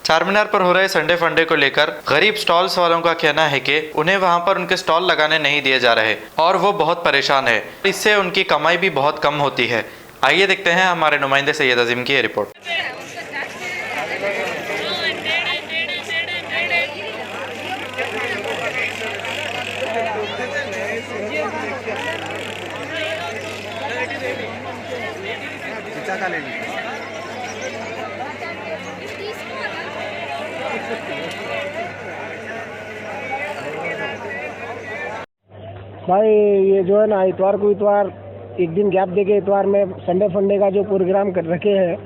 चारमीनार पर हो रहे संडे फंडे को लेकर गरीब स्टॉल्स वालों का कहना है कि उन्हें वहां पर उनके स्टॉल लगाने नहीं दिए जा रहे और वो बहुत परेशान है। इससे उनकी कमाई भी बहुत कम होती है। आइए देखते हैं हमारे नुमाइंदे सैयद अजीम की ये रिपोर्ट। भाई ये जो है ना इतवार को एक दिन गैप देके इतवार में संडे फंडे का जो प्रोग्राम कर रखे हैं,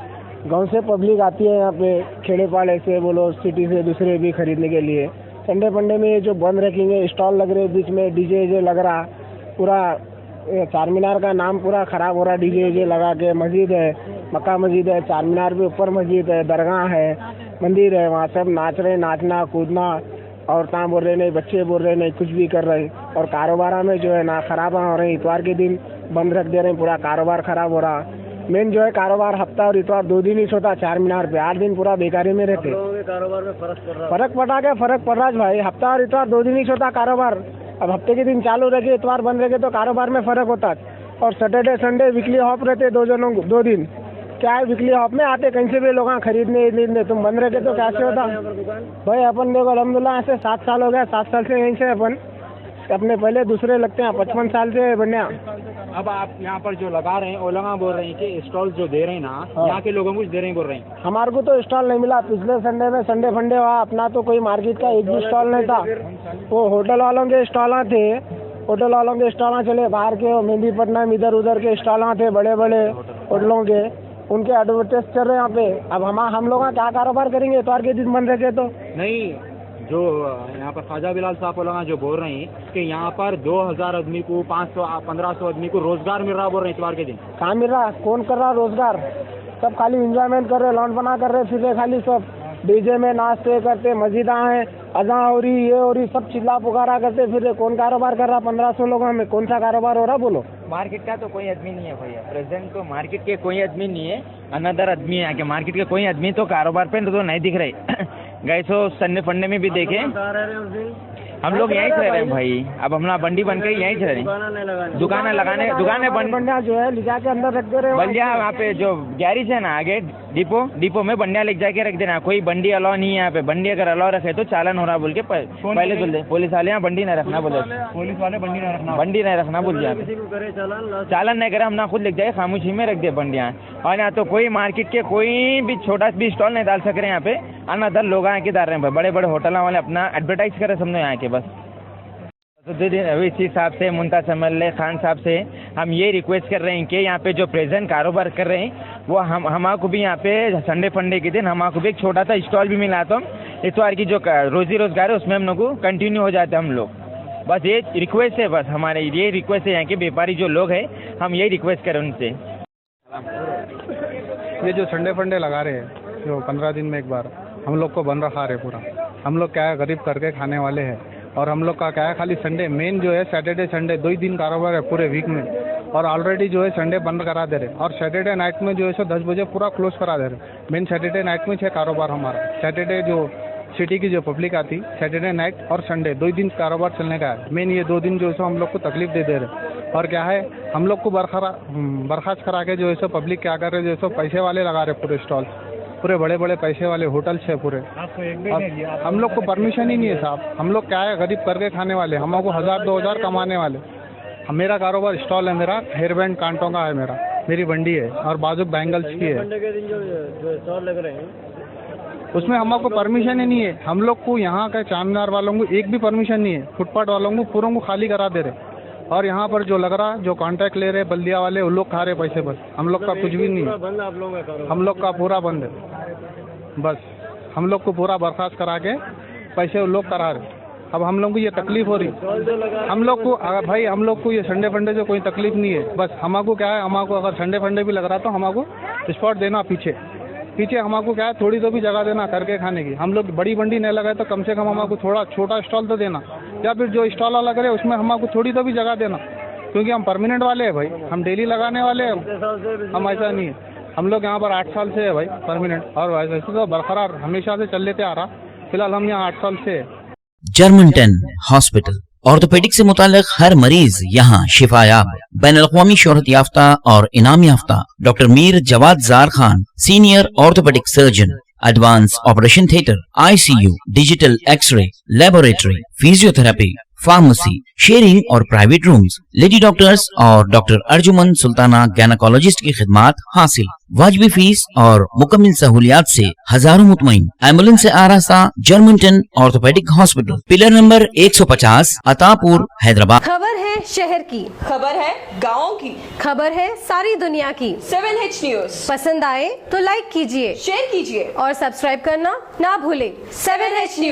गांव से पब्लिक आती है यहाँ पे, खेड़े पाले से बोलो सिटी से दूसरे भी खरीदने के लिए। संडे फंडे में ये जो बंद रखेंगे, स्टॉल लग रहे बीच में, डीजे लग रहा, पूरा चारमीनार का नाम पूरा खराब हो रहा। डीजे लगा के, मस्जिद है, मक्का मस्जिद है, चारमीनार पे ऊपर मस्जिद है, दरगाह है, मंदिर है, वहाँ सब नाच रहे, नाचना कूदना, औरतें बोल रहे नहीं, बच्चे बोल रहे नहीं, कुछ भी कर रहे। और कारोबार में जो है ना खराब हो रहे हैं। इतवार के दिन बंद रख दे रहे हैं, पूरा कारोबार खराब हो रहा। मेन जो है कारोबार हफ्ता और इतवार 2 दिन ही होता चारमीनार पे, 8 दिन पूरा बेकारी में रहते। कारोबार में फर्क पड़ रहा है भाई। हफ्ता और इतवार 2 दिन ही होता कारोबार। अब हफ्ते के दिन चालू रखे, इतवार बंद रखे तो कारोबार में फर्क होता। और सैटरडे संडे वीकली ऑफ रहते 2 दिन। क्या है, वीकली ऑफ में आते कहीं से भी लोग खरीदने। तुम बंद रखे तो कैसे होता भाई। अपन देखो अल्हम्दुलिल्लाह ऐसे 7 साल हो गया, 7 साल से यहीं से अपन अपने पहले दूसरे लगते हैं, 55 साल से बनया। अब आप यहाँ पर जो लगा रहे हैं, ओलंगा बोल रहे हैं कि स्टॉल जो दे रहे हैं ना, यहाँ के लोगों को दे रहे हैं बोल रहे हैं। हमारे को तो स्टॉल नहीं मिला। पिछले संडे में संडे फंडे हुआ, अपना तो कोई मार्केट का एक भी स्टॉल नहीं था। वो होटल वालों के स्टॉल थे, होटल वालों के स्टॉल चले, बाहर के मेहंदीपट्टनम इधर उधर के स्टॉल थे, बड़े बड़े होटलों के, उनके एडवर्टाइज चल रहे हैं यहाँ पे। अब हम लोग क्या कारोबार करेंगे इतवार के दिन बंद रखे तो? नहीं, जो यहाँ पर ख्वाजा बिलाल साहब ओलंगा जो बोल रहे हैं कि यहाँ पर 2000 आदमी को, 500-1500 आदमी को रोजगार मिल रहा बोल रहे हैं इतवार के दिन। कहाँ मिल रहा? कौन कर रहा रोजगार? सब खाली एंजॉयमेंट कर रहे, लौंड बना कर रहे, फिर रहे खाली सब डीजे में नाचते करते, मस्जिदा है, अजा हो रही, ये हो रही, सब चिल्ला पुकारा करते फिर रहे। कौन कारोबार कर रहा? 1500 लोगों में कौन सा कारोबार हो रहा बोलो? मार्केट का तो कोई आदमी नहीं है भैया, प्रेजेंट तो मार्केट के कोई आदमी नहीं है। अनदर आदमी है कि मार्केट के कोई आदमी तो कारोबार पे तो नहीं दिख रहे। गए सो संडे फंडे में भी देखे, हम लोग यहीं रह रहे हैं भाई। अब हम बंडी बन के यहीं रह रहे हैं। दुकानें बंडिया जो है ले जाके अंदर रख दे रहे। बंडिया वहाँ पे जो गैरेज है ना आगे डिपो में बंडिया ले जाके रख देना। कोई बंडी अलाउ नहीं है यहाँ पे। बंडी अगर अलाउ रखे तो चालन हो रहा बोल के पहले बोल दे पुलिस वाले, यहाँ बंडी नहीं रखना बोले, पुलिस वाले बंडी नहीं रखना बोल दिया। चालन नहीं करे, हम ना खुद ले जाए, खामोशी में रख दे बंडियाँ। और यहाँ तो कोई मार्केट के कोई भी छोटा भी स्टॉल नहीं डाल सक रहे यहाँ पे। अनदर लोग आके डाल रहे हैं, बड़े बड़े होटल वाले अपना एडवर्टाइज करे समझो यहाँ के। बस तो इसी साहब से, मुमताज एमएलए खान साहब से हम ये रिक्वेस्ट कर रहे हैं कि यहाँ पे जो प्रेजेंट कारोबार कर रहे हैं वो हमको भी यहाँ पे संडे फंडे के दिन हमको भी एक छोटा सा स्टॉल भी मिला, तो इतवार की जो रोजी रोजगार है उसमें हम लोग को कंटिन्यू हो जाते हैं हम लोग। बस ये रिक्वेस्ट है, बस हमारे ये रिक्वेस्ट है यहाँ के व्यापारी जो लोग हैं, हम यही रिक्वेस्ट करें उनसे। ये जो संडे फंडे लगा रहे हैं जो 15 दिन में एक बार, हम लोग को बन रखा रहे पूरा। हम लोग क्या है, गरीब करके खाने वाले हैं। और हम लोग का क्या है, खाली संडे मेन जो है सैटरडे संडे 2 ही दिन कारोबार है पूरे वीक में। और ऑलरेडी जो है संडे बंद करा दे रहे, और सैटरडे नाइट में जो है सो 10 बजे पूरा क्लोज करा दे रहे। मेन सैटरडे नाइट में 6 कारोबार हमारा। सैटरडे जो सिटी की जो पब्लिक आती, सैटरडे नाइट और संडे 2 ही दिन कारोबार चलने का है। मेन ये 2 दिन जो है सो हम लोग को तकलीफ दे रहे। और क्या है, हम लोग को बर्खास्त करा के जो है सो पब्लिक क्या कर रहे, जो है सो पैसे वाले लगा रहे पूरे स्टॉल, पूरे बड़े बड़े पैसे वाले होटल है पूरे। हम लोग को परमिशन ही नहीं है साहब। हम लोग क्या है, गरीब करके खाने वाले, हमको 1000-2000 कमाने वाले। मेरा कारोबार स्टॉल है, मेरा हेयर बैंड कांटों का है, मेरी बंडी है और बाजू बैंगल्स की है। जो स्टॉल लग रहे हैं उसमें हमको परमिशन ही नहीं है। हम लोग को यहाँ के चारमीनार वालों को एक भी परमिशन नहीं है। फुटपाथ वालों को पूरों को खाली करा दे रहे। और यहाँ पर जो लग रहा, जो कॉन्ट्रैक्ट ले रहे बल्दिया वाले, वो लोग खा रहे पैसे। बस हम लोग का कुछ भी नहीं है। हम लोग का पूरा बंद है। बस हम लोग को पूरा बर्खास्त करा के पैसे वो लोग करा रहे। अब हम लोग को ये तकलीफ हो रही। हम लोग को भाई, हम लोग को ये संडे फंडे से कोई तकलीफ नहीं है। बस हमको क्या है, हमको अगर संडे फंडे भी लग रहा तो हमको स्पॉट देना पीछे हमको क्या है, थोड़ी तो भी जगह देना करके खाने की। हम लोग बड़ी बंडी नहीं लगाए तो कम से कम हमको थोड़ा छोटा स्टॉल तो देना, या फिर जो स्टॉल वाला करे उसमें हमको थोड़ी तो भी जगह देना। क्योंकि हम परमानेंट वाले हैं भाई, हम डेली लगाने वाले हैं। हम ऐसा नहीं है। हम लोग यहाँ पर 8 साल से है भाई परमानेंट, और वैसे तो बरकरार हमेशा से चल लेते आ रहा। फिलहाल हम यहाँ 8 साल से है। जर्मनटन हॉस्पिटल ऑर्थोपेडिक से मुताल्लिक हर मरीज यहाँ शिफायाब। बैनुल-अक़वामी शोहरत याफ्ता और इनाम याफ्ता doctor Mir Jawad Zar Khan, senior orthopaedic surgeon, advance operation theatre, ICU, digital x-ray, laboratory, physiotherapy, pharmacy, sharing और प्राइवेट रूम्स, लेडी डॉक्टर्स और डॉक्टर अर्जुमन सुल्ताना गैनकोलॉजिस्ट की खिदमात हासिल। वाजबी फीस और मुकम्मल सहूलियात से हजारों मुतमईन। एम्बुलेंस से आरास्ता Germanten orthopaedic hospital, pillar number 150, Attapur, Hyderabad. खबर है शहर की, खबर है गाँव की, खबर है सारी दुनिया की। 7H न्यूज पसंद आए तो लाइक कीजिए, शेयर कीजिए और सब्सक्राइब करना ना भूले। 7H news.